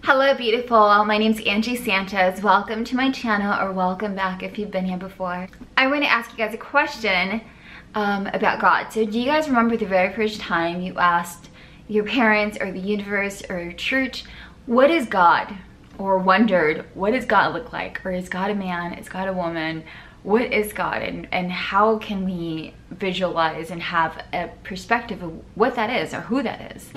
Hello beautiful, my name's Angie Sanchez. Welcome to my channel, or welcome back if you've been here before. I want to ask you guys a question about God. So do you guys remember the very first time you asked your parents or the universe or your church, what is God? Or wondered, what does God look like? Or is God a man? Is God a woman? What is God, and how can we visualize and have a perspective of what that is or who that is?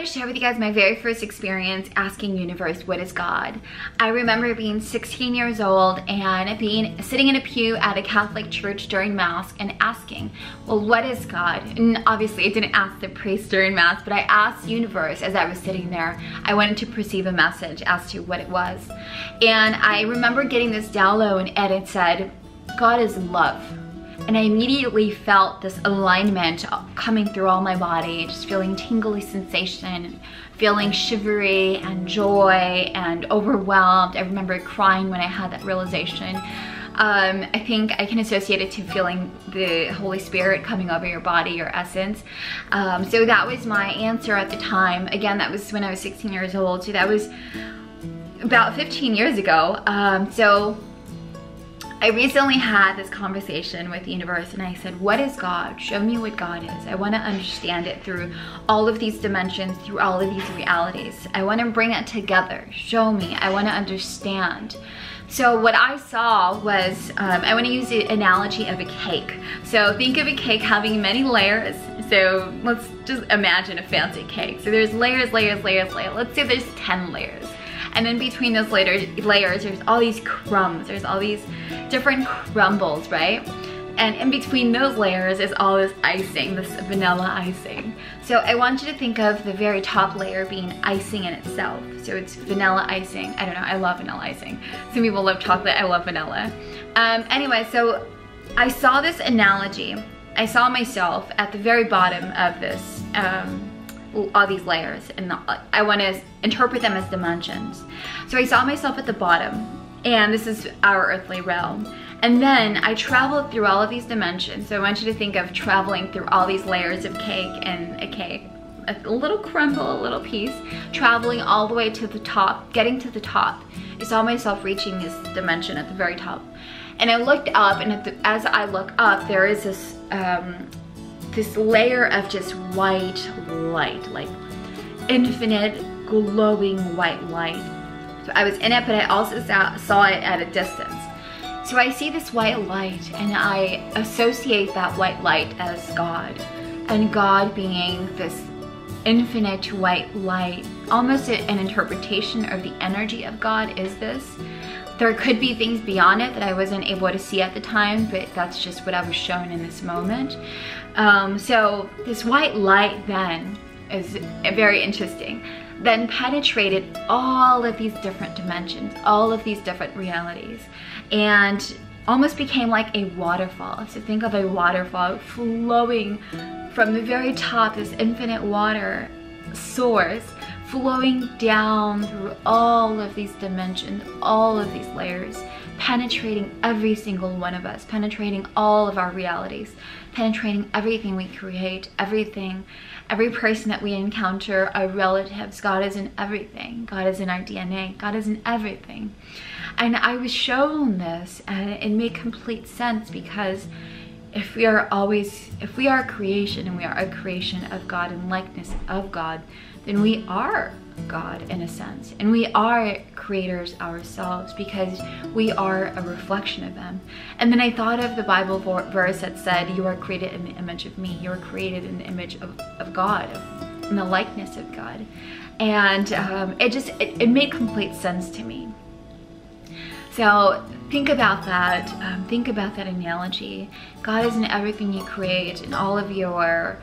Share with you guys my very first experience asking universe, what is God? I remember being 16 years old and sitting in a pew at a Catholic church during Mass and asking, well, what is God? And obviously I didn't ask the priest during Mass, but I asked universe as I was sitting there. I wanted to perceive a message as to what it was. And I remember getting this download and it said, God is love. And I immediately felt this alignment coming through all my body, just feeling tingly sensation, feeling shivery and joy and overwhelmed. I remember crying when I had that realization. I think I can associate it to feeling the Holy Spirit coming over your body, your essence. So that was my answer at the time. Again, that was when I was 16 years old. So that was about 15 years ago. So I recently had this conversation with the universe and I said, what is God? Show me what God is. I want to understand it through all of these dimensions, through all of these realities. I want to bring it together. Show me. I want to understand. So what I saw was, I want to use the analogy of a cake. So think of a cake having many layers. So let's just imagine a fancy cake. So there's layers. Let's say there's 10 layers. And in between those layers, there's all these crumbs. There's all these different crumbles, right? And in between those layers is all this icing, this vanilla icing. So I want you to think of the very top layer being icing in itself. So it's vanilla icing. I don't know, I love vanilla icing. Some people love chocolate, I love vanilla. Anyway, so I saw this analogy. I saw myself at the very bottom of this, all these layers, and I want to interpret them as dimensions. So I saw myself at the bottom, and this is our earthly realm. And then I traveled through all of these dimensions. So I want you to think of traveling through all these layers of cake, and a cake, a little crumble, a little piece, traveling all the way to the top, getting to the top. I saw myself reaching this dimension at the very top. And I looked up, and as I look up, there is this this layer of just white light, like infinite glowing white light. So I was in it, but I also saw it at a distance. So I see this white light and I associate that white light as God, and God being this infinite white light. Almost an interpretation of the energy of God is this. There could be things beyond it that I wasn't able to see at the time, but that's just what I was shown in this moment. So this white light then is very interesting. Then penetrated all of these different dimensions, all of these different realities, and almost became like a waterfall. So think of a waterfall flowing from the very top, this infinite water source, flowing down through all of these dimensions, all of these layers, penetrating every single one of us, penetrating all of our realities, penetrating everything we create, everything, every person that we encounter, our relatives. God is in everything. God is in our DNA. God is in everything. And I was shown this, and it made complete sense, because if we are a creation, and we are a creation of God and likeness of God, then we are God in a sense, and we are creators ourselves, because we are a reflection of them. And then I thought of the Bible verse that said, you are created in the image of me. You are created in the image of God, in the likeness of God. And it made complete sense to me. So think about that. Think about that analogy. God is in everything you create, in all of your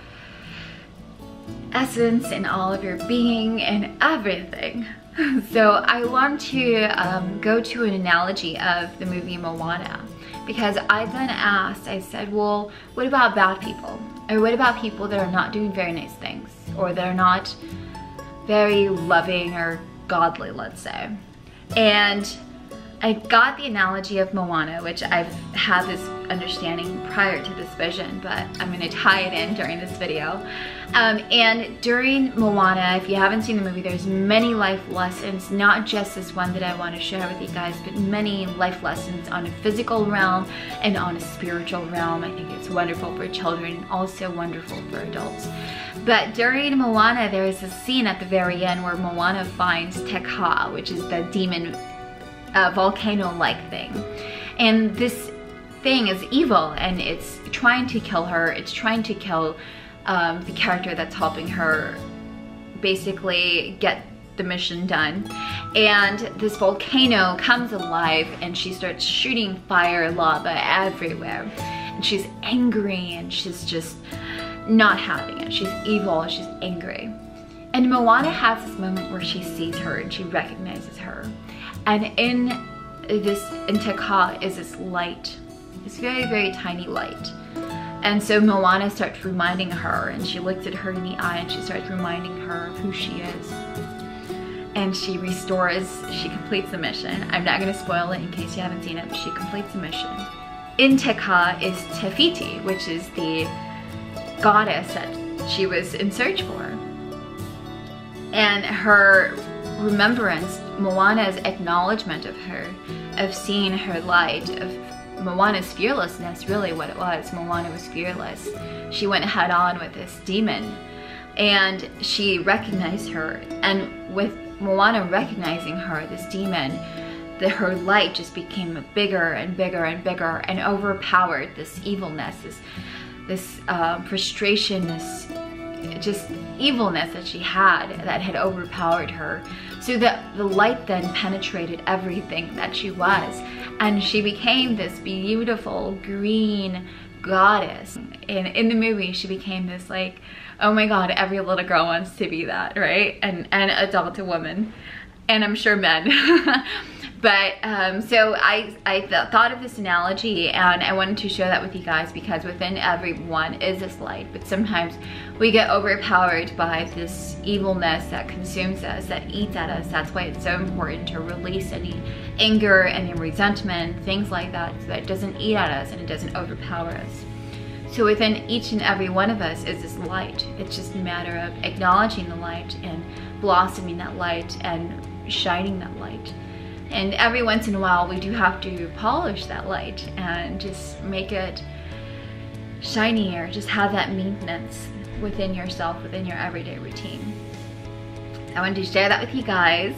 essence, and all of your being, and everything. So I want to go to an analogy of the movie Moana, because I then asked, I said, well, what about bad people? Or what about people that are not doing very nice things, or that are not very loving or godly, let's say? And I got the analogy of Moana, which I've had this understanding prior to this vision, but I'm gonna tie it in during this video. And during Moana, if you haven't seen the movie, there's many life lessons, not just this one that I want to share with you guys, but many life lessons on a physical realm and on a spiritual realm. I think it's wonderful for children, also wonderful for adults. But during Moana, there is a scene at the very end where Moana finds Te Kā, which is the demon volcano-like thing. And this thing is evil, and it's trying to kill her. It's trying to kill the character that's helping her basically get the mission done. And this volcano comes alive, and she starts shooting fire, lava everywhere. And she's angry, and she's just not having it. She's evil, she's angry. And Moana has this moment where she sees her and she recognizes her. And in Te Kā is this light, this very, very tiny light. And so Moana starts reminding her, and she looks at her in the eye and she starts reminding her of who she is. And she restores, she completes the mission. I'm not gonna spoil it in case you haven't seen it, but she completes the mission. In Te Kā is Te Fiti, which is the goddess that she was in search for. And her remembrance, Moana's acknowledgement of her, of seeing her light, of Moana's fearlessness, really what it was. Moana was fearless. She went head on with this demon, and she recognized her. And with Moana recognizing her, this demon, her light just became bigger and bigger and bigger and overpowered this evilness, this frustration, this just evilness that she had that had overpowered her. So that the light then penetrated everything that she was, and she became this beautiful green goddess. And in the movie, she became this, like, oh my god, every little girl wants to be that, right? And adult woman, and I'm sure men. But so I thought of this analogy, and I wanted to share that with you guys, because within everyone is this light, but sometimes we get overpowered by this evilness that consumes us, that eats at us. That's why it's so important to release any anger, any resentment, things like that, so that it doesn't eat at us and it doesn't overpower us. So within each and every one of us is this light. It's just a matter of acknowledging the light and blossoming that light and shining that light. And every once in a while, we do have to polish that light and just make it shinier, just have that maintenance within yourself, within your everyday routine. I wanted to share that with you guys.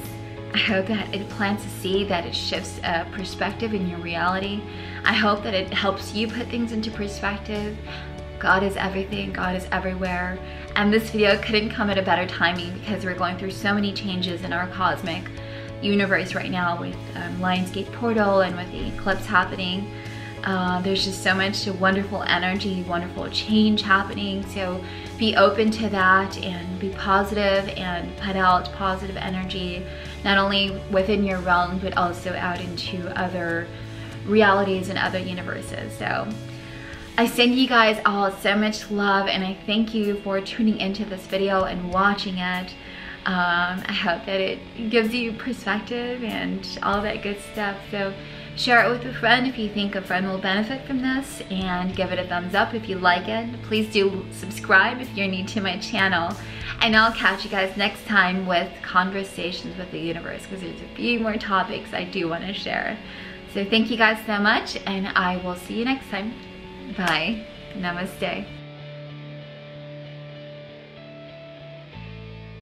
I hope that it plants a seed, that it shifts a perspective in your reality. I hope that it helps you put things into perspective. God is everything, God is everywhere. And this video couldn't come at a better timing, because we're going through so many changes in our cosmic universe right now with Lionsgate Portal and with the eclipse happening. There's just so much wonderful energy, wonderful change happening. So be open to that and be positive and put out positive energy, not only within your realm, but also out into other realities and other universes. So I send you guys all so much love, and I thank you for tuning into this video and watching it. I hope that it gives you perspective and all that good stuff. So share it with a friend if you think a friend will benefit from this, and give it a thumbs up if you like it. Please do subscribe if you're new to my channel, and I'll catch you guys next time with Conversations with the Universe, because there's a few more topics I do want to share. So thank you guys so much, and I will see you next time. Bye. Namaste.